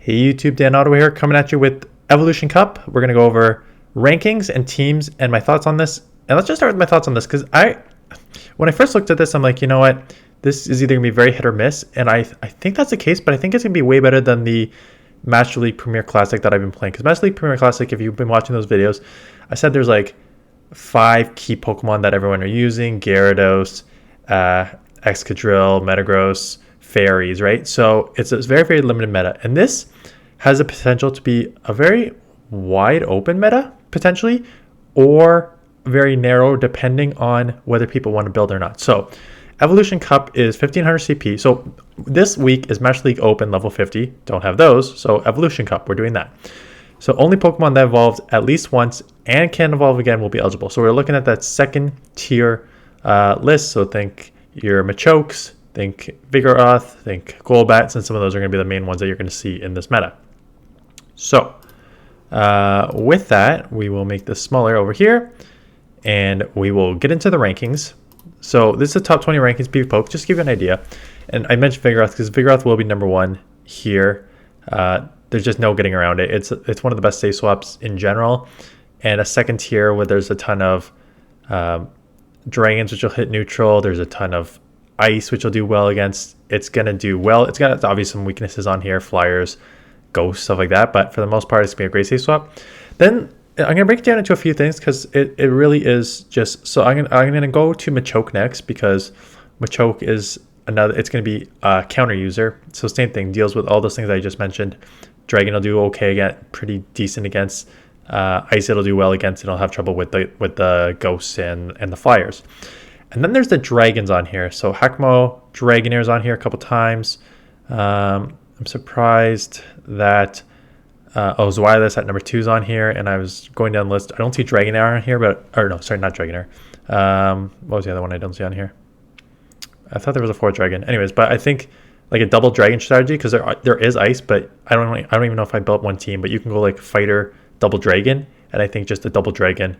Hey YouTube, Dan Ottawa here, coming at you with Evolution Cup. We're going to go over rankings and teams and my thoughts on this. And let's just start with my thoughts on this because when I first looked at this, I'm like, you know what? This is either going to be very hit or miss. And I think that's the case, but I think it's going to be way better than the Master League Premier Classic that I've been playing. Because Master League Premier Classic, if you've been watching those videos, I said there's like 5 key Pokemon that everyone are using. Gyarados, Excadrill, Metagross, Fairies, right? So it's a very, very limited meta. And this has the potential to be a very wide open meta, potentially, or very narrow, depending on whether people want to build or not. So Evolution Cup is 1500 CP. So this week is Master League Open level 50. Don't have those. So Evolution Cup, we're doing that. So only Pokemon that evolved at least once and can evolve again will be eligible. So we're looking at that second tier list. So think your Machokes, think Vigoroth, think Golbats, and some of those are going to be the main ones that you're going to see in this meta. So with that, we will make this smaller over here, and we will get into the rankings. So this is the top 20 rankings, PVPoke, just to give you an idea. And I mentioned Vigoroth because Vigoroth will be number 1 here. There's just no getting around it. It's one of the best save swaps in general. And a second tier where there's a ton of dragons, which will hit neutral. There's a ton of ice, which will do well against. It's going to do well. It's got obviously some weaknesses on here, flyers, ghosts, stuff like that. But for the most part, it's going to be a great save swap. Then I'm going to break it down into a few things because it really is just... So I'm going to go to Machoke next because Machoke is another... It's going to be a counter user. So same thing, deals with all those things I just mentioned. Dragon will do okay again, pretty decent against. Ice it'll do well against, and it'll have trouble with the ghosts and the flyers. And then there's the dragons on here. So Hakamo Dragonair's on here a couple times. I'm surprised that Zweilous at number 2 is on here, and I was going down the list. I don't see Dragonair on here, not Dragonair. What was the other one I don't see on here? I thought there was a 4th dragon. Anyways, but I think like a double dragon strategy, because there is ice, but I don't even know if I built one team, but you can go like fighter, double dragon, and I think just a double dragon,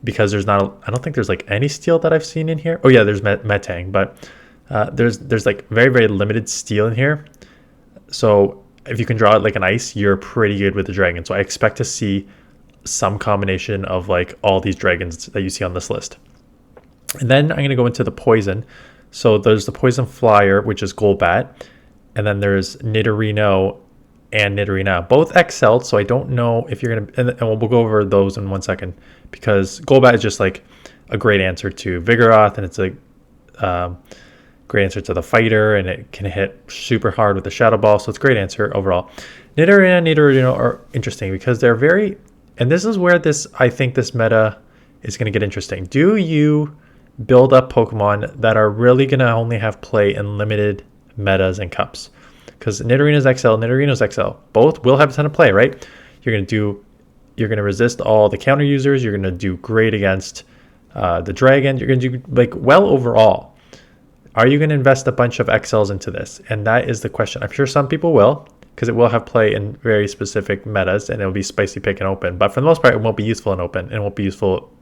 because I don't think there's like any steel that I've seen in here. Oh yeah, there's Metang, but there's like very, very limited steel in here. So if you can draw it like an ice, you're pretty good with the dragon. So I expect to see some combination of like all these dragons that you see on this list. And then I'm going to go into the poison. So there's the poison flyer, which is Golbat. And then there's Nidorino and Nidorina, both XL. So I don't know if you're going to, and we'll go over those in 1 second, because Golbat is just like a great answer to Vigoroth, and it's a great answer to the fighter, and it can hit super hard with the Shadow Ball. So it's a great answer overall. Nidorina and Nidorino are interesting because they're very, and this is where I think this meta is going to get interesting. Do you build up Pokemon that are really going to only have play in limited metas and cups? Because Nidorina's XL, Nidorino's XL, both will have a ton of play, right? You're going to resist all the counter users. You're going to do great against the dragon. You're going to do like well overall. Are you going to invest a bunch of XLs into this? And that is the question. I'm sure some people will, because it will have play in very specific metas, and it'll be spicy pick and open. But for the most part, it won't be useful in open, and it won't be useful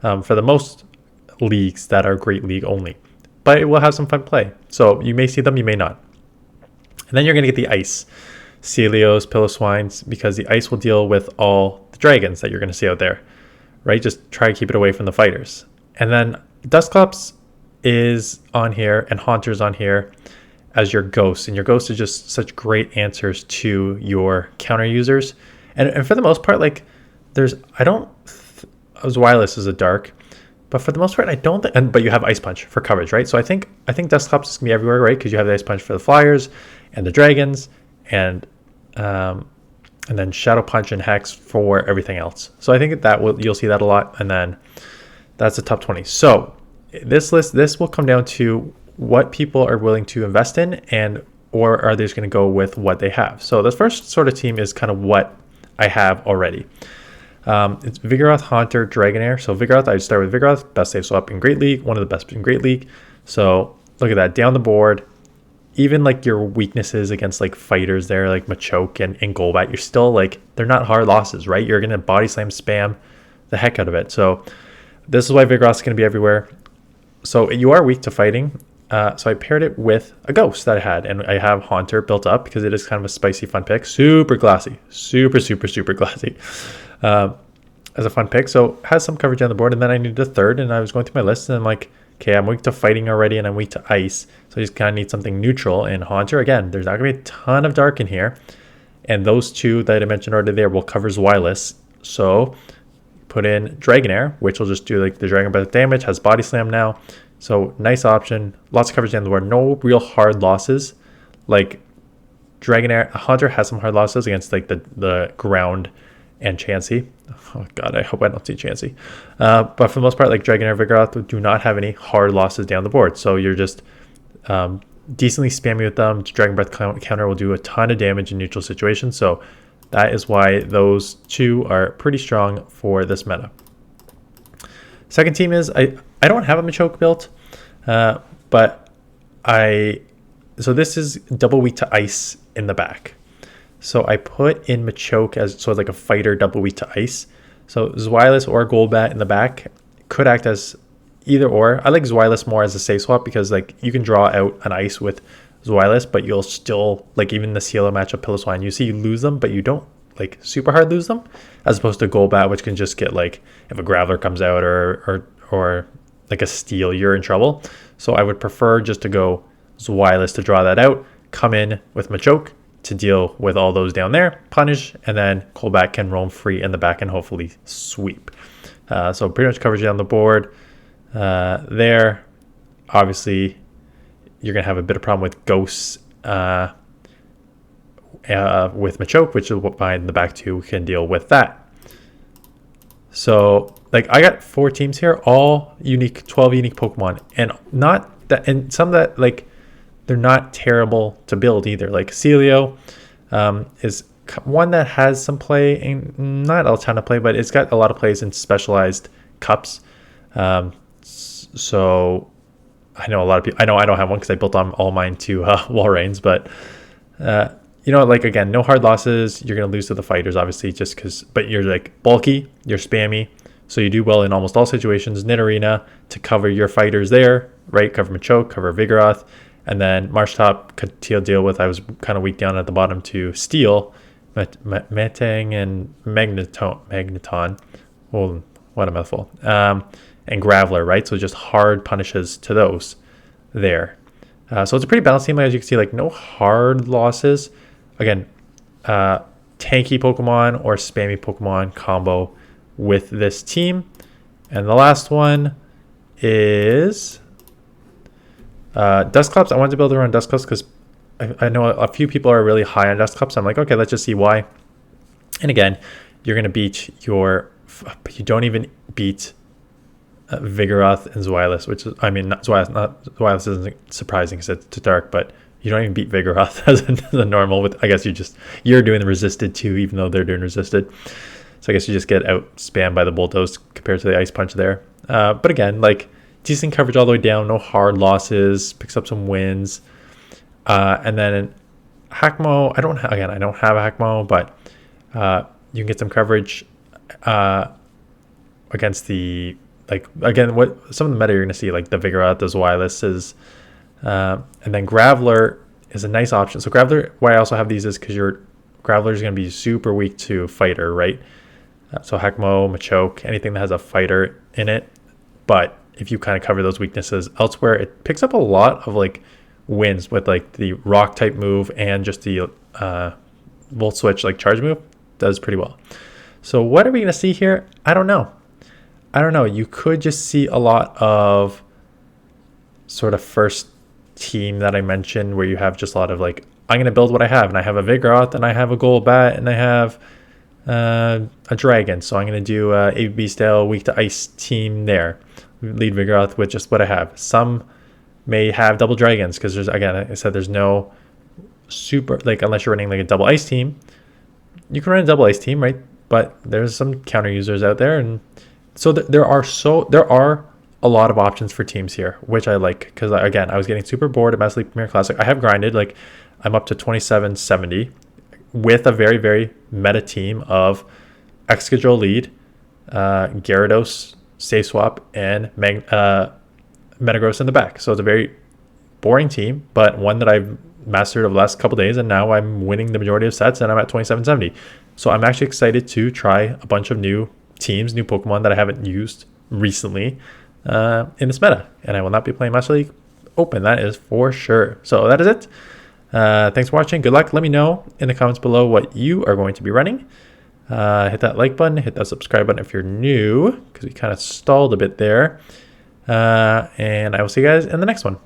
for the most leagues that are Great League only. But it will have some fun play. So you may see them, you may not. And then you're going to get the ice. Celios, Piloswines, because the ice will deal with all the dragons that you're going to see out there, right? Just try to keep it away from the fighters. And then Dusclops is on here, and Haunter's on here as your ghosts. And your ghosts are just such great answers to your counter users. And for the most part, like Zweilous is a dark, but for the most part, I don't think, but you have Ice Punch for coverage, right? So I think Dusclops is going to be everywhere, right? Because you have the Ice Punch for the flyers and the dragons, and then Shadow Punch and Hex for everything else. So I think you'll see that a lot, and then that's the top 20. So this will come down to what people are willing to invest in, or are they just going to go with what they have. So the first sort of team is kind of what I have already. It's Vigoroth, Haunter, Dragonair. So Vigoroth, I would start with Vigoroth, best save swap in Great League, one of the best in Great League. So look at that, down the board. Even like your weaknesses against like fighters there, like Machoke and Golbat, you're still like, they're not hard losses, right? You're going to body slam spam the heck out of it. So this is why Vigoroth is going to be everywhere. So you are weak to fighting. So I paired it with a ghost that I had, and I have Haunter built up because it is kind of a spicy, fun pick. Super glassy, super glassy as a fun pick. So has some coverage on the board, and then I needed a third, and I was going through my list, and I'm like, okay, I'm weak to fighting already, and I'm weak to ice, so I just kind of need something neutral. And Haunter, again, there's not going to be a ton of dark in here, and those two that I mentioned already there will cover Zwilus. So put in Dragonair, which will just do like the Dragon Breath damage, has Body Slam now. So nice option, lots of coverage down the board, no real hard losses. Like Dragonair, Haunter has some hard losses against like the ground and Chansey. Oh god, I hope I don't see Chansey. But for the most part, like Dragonair, Vigoroth do not have any hard losses down the board. So you're just decently spammy with them. Dragon Breath counter will do a ton of damage in neutral situations. So that is why those two are pretty strong for this meta. Second team is, I don't have a Machoke built, but so this is double weak to ice in the back. So I put in Machoke as sort of like a fighter double weak to ice. So Zwilus or Golbat in the back could act as either or. I like Zwilus more as a safe swap because like you can draw out an ice with Zwilus, but you'll still, like even the Cielo matchup Piloswine, you see you lose them, but you don't like super hard lose them, as opposed to Golbat, which can just get like, if a Graveler comes out or like a Steel, you're in trouble. So I would prefer just to go Zwilus to draw that out, come in with Machoke to deal with all those down there, punish, and then Golbat can roam free in the back and hopefully sweep. So pretty much coverage down the board there. Obviously, you're going to have a bit of problem with Ghosts with Machoke, which is what behind the back two can deal with that. So like I got 4 teams here, all unique, 12 unique Pokemon, and not that, and some that like they're not terrible to build either. Like Celio is one that has some play, and not a ton of play, but it's got a lot of plays in specialized cups. So I know a lot of people, I know I don't have one because I built on all mine to Walreins, but you know, like again, no hard losses. You're going to lose to the fighters, obviously, just because, but you're like bulky, you're spammy, so you do well in almost all situations. Nidorina to cover your fighters there, right? Cover Machoke, cover Vigoroth, and then Marshtomp could deal with. I was kind of weak down at the bottom to Steel, Metang and Magneton. Oh, what a mouthful. And Graveler, right? So just hard punishes to those there. So it's a pretty balanced team. As you can see, like no hard losses. Again, tanky Pokemon or spammy Pokemon combo with this team. And the last one is Dusclops. I wanted to build around Dusclops because I know a few people are really high on Dusclops. I'm like, okay, let's just see why. And again, you're going to beat but you don't even beat Vigoroth and Zwilus, which is, I mean, not Zwilus isn't surprising because it's too dark, but you don't even beat Vigoroth as a normal with, I guess you're doing the resisted too, even though they're doing resisted. So I guess you just get out spammed by the Bulldoze compared to the Ice Punch there. But again, like decent coverage all the way down, no hard losses, picks up some wins. And then Hackmo, I don't have a Hackmo, but you can get some coverage against the, like, again, what some of the meta you're going to see, like the Vigoroth, the Zwilus is, and then Graveler is a nice option. So Graveler, why I also have these is because your Graveler is going to be super weak to fighter, right? So Hackmo, Machoke, anything that has a fighter in it. But if you kind of cover those weaknesses elsewhere, it picks up a lot of like wins with like the rock type move and just the Volt Switch like charge move does pretty well. So what are we going to see here? I don't know. You could just see a lot of sort of first team that I mentioned where you have just a lot of like, I'm going to build what I have, and I have a Vigoroth, and I have a Golbat, and I have a Dragon. So I'm going to do a ABB style weak to ice team there. Lead Vigoroth with just what I have. Some may have double Dragons because there's, again, I said there's no super, like unless you're running like a double ice team, you can run a double ice team, right? But there's some counter users out there, and so there are a lot of options for teams here, which I like because again, I was getting super bored at Master League Premier Classic. I have grinded, like I'm up to 2770 with a very, very meta team of Excadrill lead, Gyarados, Safe Swap, and Metagross in the back. So it's a very boring team, but one that I've mastered over the last couple days, and now I'm winning the majority of sets, and I'm at 2770. So I'm actually excited to try a bunch of new teams, new Pokemon that I haven't used recently in this meta, and I will not be playing Master League Open, that is for sure. So that is it. Thanks for watching. Good luck. Let me know in the comments below what you are going to be running. Hit that like button, hit that subscribe button if you're new, because we kind of stalled a bit there. And I will see you guys in the next one.